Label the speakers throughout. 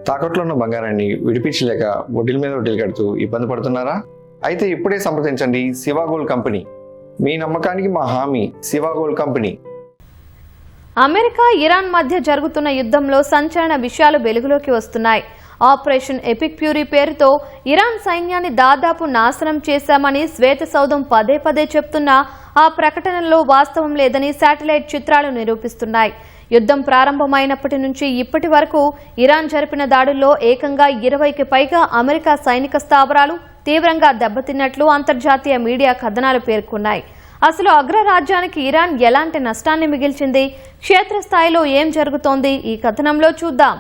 Speaker 1: తాకట్లో ఉన్న బంగారాన్ని విడిపించలేక వడ్డీల మీద వడ్డీలు కడుతూ ఇబ్బంది పడుతున్నారా? అయితే ఇప్పుడే సంప్రదించండి శివ గోల్డ్ కంపెనీ. మీ నమ్మకానికి మా హామీ Shiva gold company.
Speaker 2: America Iran మధ్య జరుగుతున్న యుద్ధంలో సంచలన విషయాలు వెలుగులోకి వస్తున్నాయి. ఆపరేషన్ ఎపిక్ ఫ్యూరీ పేరుతో ఇరాన్ సైన్యాన్ని దాదాపు నాశనం చేశామని శ్వేత సౌధం పదే పదే చెప్తున్నా ఆ ప్రకటనలో వాస్తవం లేదని శాటిలైట్ చిత్రాలు నిరూపిస్తున్నాయి. యుద్ధం ప్రారంభమైనప్పటి నుంచి ఇప్పటి వరకు ఇరాన్ జరిపిన దాడుల్లో ఏకంగా 20కి పైగా అమెరికా సైనిక స్థావరాలు తీవ్రంగా దెబ్బతిన్నట్లు అంతర్జాతీయ మీడియా కథనాలు పేర్కొన్నాయి. అసలు అగ్రరాజ్యానికి ఇరాన్ ఎలాంటి నష్టాన్ని మిగిల్చింది? క్షేత్రస్థాయిలో ఏం జరుగుతోంది? ఈ కథనంలో చూద్దాం.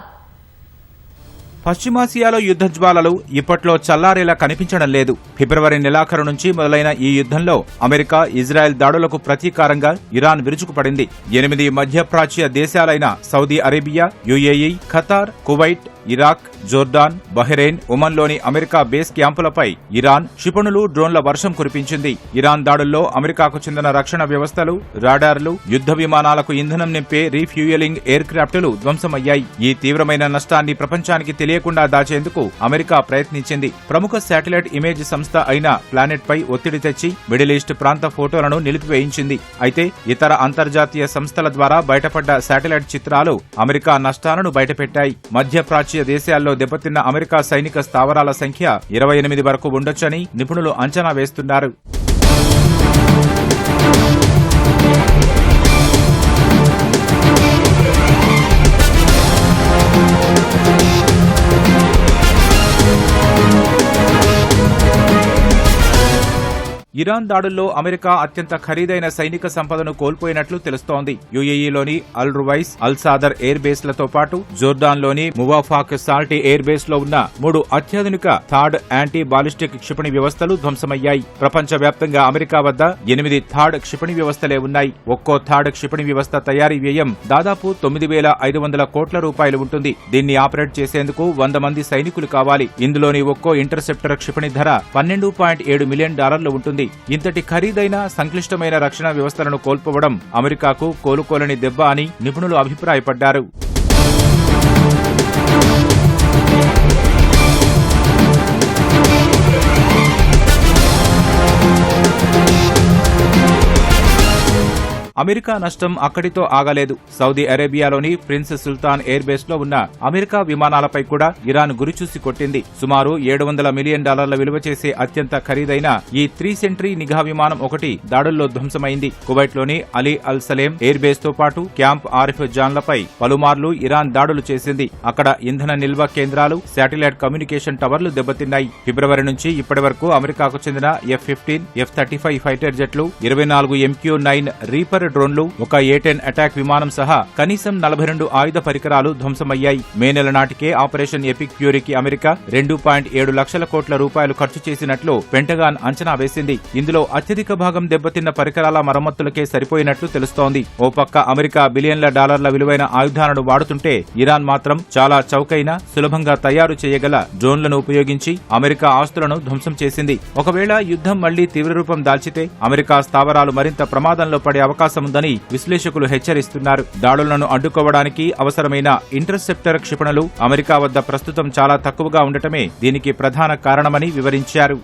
Speaker 3: పశ్చిమాసియాలో యుద్ధ జ్వాలలు ఇప్పట్లో చల్లారేలా కనిపించడం లేదు. ఫిబ్రవరి నెలాఖరు నుంచి మొదలైన ఈ యుద్ధంలో అమెరికా, ఇజ్రాయెల్ దాడులకు ప్రతీకారంగా ఇరాన్ విరుచుకుపడింది. 8 మధ్యప్రాచ్య దేశాలైన Saudi Arabia, UAE, Qatar, Kuwait, Iraq, Jordan, Bahrain, ఒమన్లోని అమెరికా బేస్ క్యాంపులపై ఇరాన్ క్షిపణులు, డ్రోన్ల వర్షం కురిపించింది. ఇరాన్ దాడుల్లో అమెరికాకు చెందిన రక్షణ వ్యవస్థలు, రాడార్లు, యుద్ధ విమానాలకు ఇంధనం నింపే రీఫ్యూయలింగ్ ఎయిర్ క్రాఫ్టులు ధ్వంసమయ్యాయి. ఈ తీవ్రమైన నష్టాన్ని ప్రపంచానికి తెలియకుండా దాచేందుకు అమెరికా ప్రయత్నించింది. ప్రముఖ శాటిలైట్ ఇమేజ్ సంస్థ అయిన ప్లానెట్ పై ఒత్తిడి తెచ్చి మిడిల్ ఈస్ట్ ప్రాంత ఫోటోలను నిలిపివేయించింది. అయితే ఇతర అంతర్జాతీయ సంస్థల ద్వారా బయటపడ్డ శాటిలైట్ చిత్రాలు అమెరికా నష్టాలను బయటపెట్టాయి. మధ్యప్రాచ్య దేశాల్లో దెబ్బతిన్న అమెరికా సైనిక స్థావరాల సంఖ్య 28 వరకు ఉండొచ్చని నిపుణులు అంచనా వేస్తున్నారు. ఇరాన్ దాడుల్లో అమెరికా అత్యంత ఖరీదైన సైనిక సంపదను కోల్పోయినట్లు తెలుస్తోంది. యుఏఈలోని అల్ రువైస్, అల్ సాదర్ ఎయిర్ బేస్లతో పాటు జోర్డాన్లోని మువాఫాక్ సాల్టీ ఎయిర్ బేస్ లో ఉన్న 3 అత్యాధునిక థాడ్ యాంటీ బాలిస్టిక్ క్షిపణి వ్యవస్థలు ధ్వంసమయ్యాయి. ప్రపంచవ్యాప్తంగా అమెరికా వద్ద 8 థాడ్ క్షిపణి వ్యవస్థలే ఉన్నాయి. ఒక్కో థాడ్ క్షిపణి వ్యవస్థ తయారీ వ్యయం దాదాపు 9,500 కోట్ల రూపాయలు ఉంటుంది. దీన్ని ఆపరేట్ చేసేందుకు 100 మంది సైనికులు కావాలి. ఇందులోని ఒక్కో ఇంటర్సెప్టర్ క్షిపణి ధర $12.7 మిలియన్ ఉంటుంది. ఇంతటి ఖరీదైన సంక్లిష్టమైన రక్షణ వ్యవస్థలను కోల్పోవడం అమెరికాకు కోలుకోలేని దెబ్బ అని నిపుణులు అభిప్రాయపడ్డారు. అమెరికా నష్టం అక్కడితో ఆగలేదు. సౌదీ అరేబియాలోని ప్రిన్స్ సుల్తాన్ ఎయిర్ బేస్ లో ఉన్న అమెరికా విమానాలపై కూడా ఇరాన్ గురిచూసి కొట్టింది. సుమారు $700 మిలియన్ విలువ చేసే అత్యంత ఖరీదైన ఈ 3 సెంట్రీ నిఘా విమానం ఒకటి దాడుల్లో ధ్వంసమైంది. కువైట్ లోని అలీ అల్ సలేం ఎయిర్ బేస్ తో పాటు క్యాంప్ ఆరిఫ్ జాన్లపై పలుమార్లు ఇరాన్ దాడులు చేసింది. అక్కడ ఇంధన నిల్వ కేంద్రాలు, శాటిలైట్ కమ్యూనికేషన్ టవర్లు దెబ్బతిన్నాయి. ఫిబ్రవరి నుంచి ఇప్పటి వరకు అమెరికాకు చెందిన F-15, F-35 fighter జెట్లు, 24 MQ-9 reaper డ్రోన్లు, ఒక A-10 అటాక్ విమానం సహా కనీసం 42 ఆయుధ పరికరాలు ధ్వంసమయ్యాయి. మే నెల నాటికే ఆపరేషన్ ఎపిక్ ఫ్యూరీకి అమెరికా 2.7 లక్షల కోట్ల రూపాయలు ఖర్చు చేసినట్లు పెంటగాన్ అంచనా వేసింది. ఇందులో అత్యధిక భాగం దెబ్బతిన్న పరికరాల మరమ్మతులకే సరిపోయినట్లు తెలుస్తోంది. ఓ పక్క అమెరికా బిలియన్ల డాలర్ల విలువైన ఆయుధాలను వాడుతుంటే ఇరాన్ మాత్రం చాలా చౌకైన, సులభంగా తయారు చేయగల డ్రోన్లను ఉపయోగించి అమెరికా ఆస్తులను ధ్వంసం చేసింది. ఒకవేళ యుద్ధం మళ్లీ తీవ్రరూపం దాల్చితే అమెరికా స్థావరాలు మరింత ప్రమాదంలో పడే అవకాశం ఉందని విశ్లేషకులు హెచ్చరిస్తున్నారు. దాడులను అడ్డుకోవడానికి అవసరమైన ఇంటర్సెప్టర్ క్షిపణులు అమెరికా వద్ద ప్రస్తుతం చాలా తక్కువగా ఉండటమే దీనికి ప్రధాన కారణమని వివరించారు.